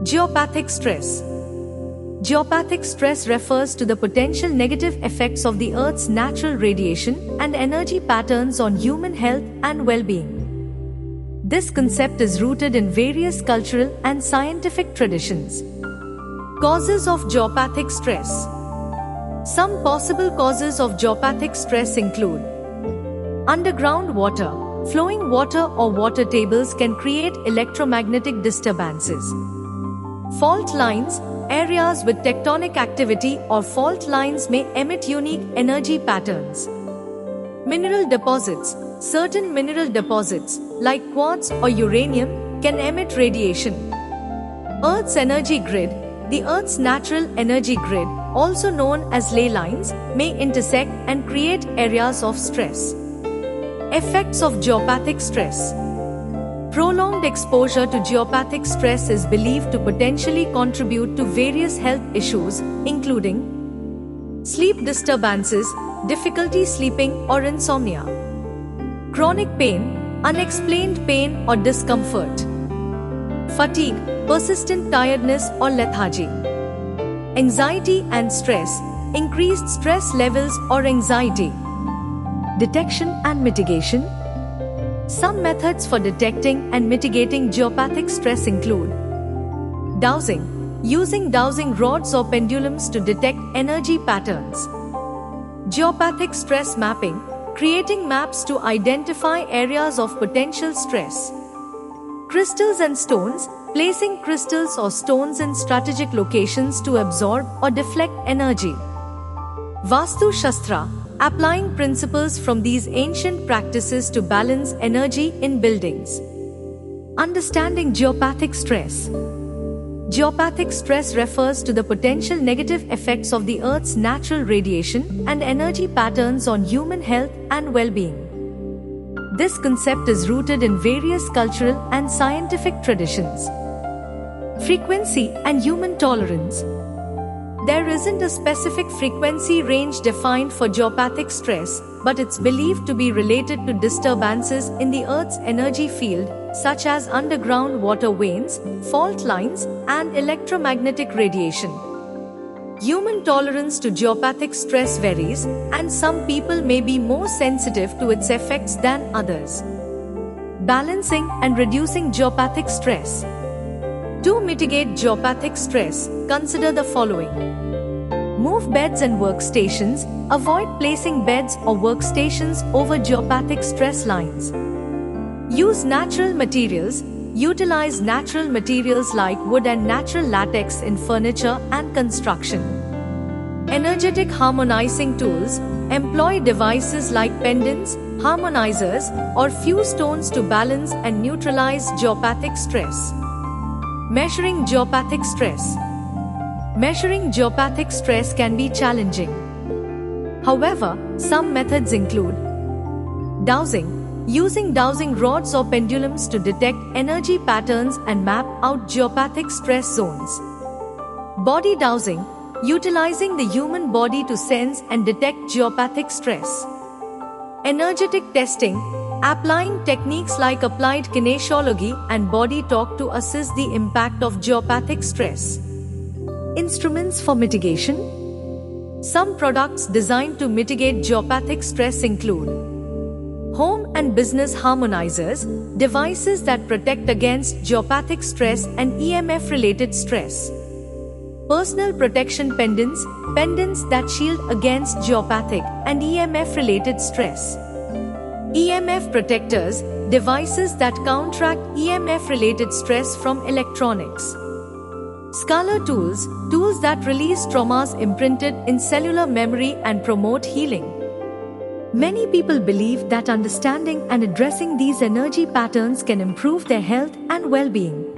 Geopathic stress. Geopathic stress refers to the potential negative effects of the Earth's natural radiation and energy patterns on human health and well-being. This concept is rooted in various cultural and scientific traditions. Causes of geopathic stress. Some possible causes of geopathic stress include underground water. Flowing water or water tables can create electromagnetic disturbances. Fault lines. Areas with tectonic activity or fault lines may emit unique energy patterns. Mineral deposits. Certain mineral deposits, like quartz or uranium, can emit radiation. Earth's energy grid. The Earth's natural energy grid, also known as ley lines, may intersect and create areas of stress. Effects of geopathic stress. Prolonged exposure to geopathic stress is believed to potentially contribute to various health issues, including sleep disturbances, difficulty sleeping or insomnia, chronic pain, unexplained pain or discomfort, fatigue, persistent tiredness or lethargy, anxiety and stress, increased stress levels or anxiety. Detection and mitigation. Some methods for detecting and mitigating geopathic stress include dowsing. Using dowsing rods or pendulums to detect energy patterns. Geopathic stress mapping. Creating maps to identify areas of potential stress. Crystals and stones. Placing crystals or stones in strategic locations to absorb or deflect energy. Vastu Shastra. Applying principles from these ancient practices to balance energy in buildings. Understanding geopathic stress. Geopathic stress refers to the potential negative effects of the Earth's natural radiation and energy patterns on human health and well-being. This concept is rooted in various cultural and scientific traditions. Frequency and human tolerance. There isn't a specific frequency range defined for geopathic stress, but it's believed to be related to disturbances in the Earth's energy field, such as underground water veins, fault lines, and electromagnetic radiation. Human tolerance to geopathic stress varies, and some people may be more sensitive to its effects than others. Balancing and reducing geopathic stress. To mitigate geopathic stress, consider the following. Move beds and workstations. Avoid placing beds or workstations over geopathic stress lines. Use natural materials. Utilize natural materials like wood and natural latex in furniture and construction. Energetic harmonizing tools. Employ devices like pendants, harmonizers, or fuse stones to balance and neutralize geopathic stress. Measuring geopathic stress. Measuring geopathic stress can be challenging. However, some methods include dowsing. Using dowsing rods or pendulums to detect energy patterns and map out geopathic stress zones. Body dowsing. Utilizing the human body to sense and detect geopathic stress. Energetic testing. Applying techniques like applied kinesiology and body talk to assess the impact of geopathic stress. Instruments for mitigation. Some products designed to mitigate geopathic stress include home and business harmonizers, devices that protect against geopathic stress and EMF-related stress. Personal protection pendants, pendants that shield against geopathic and EMF-related stress. EMF protectors, devices that counteract EMF-related stress from electronics. Scalar tools, tools that release traumas imprinted in cellular memory and promote healing. Many people believe that understanding and addressing these energy patterns can improve their health and well-being.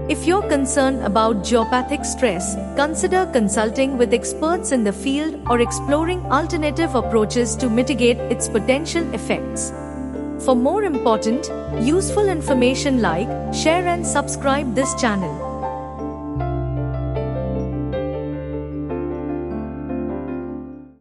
If you're concerned about geopathic stress, consider consulting with experts in the field or exploring alternative approaches to mitigate its potential effects. For more important, useful information, like, share and subscribe this channel.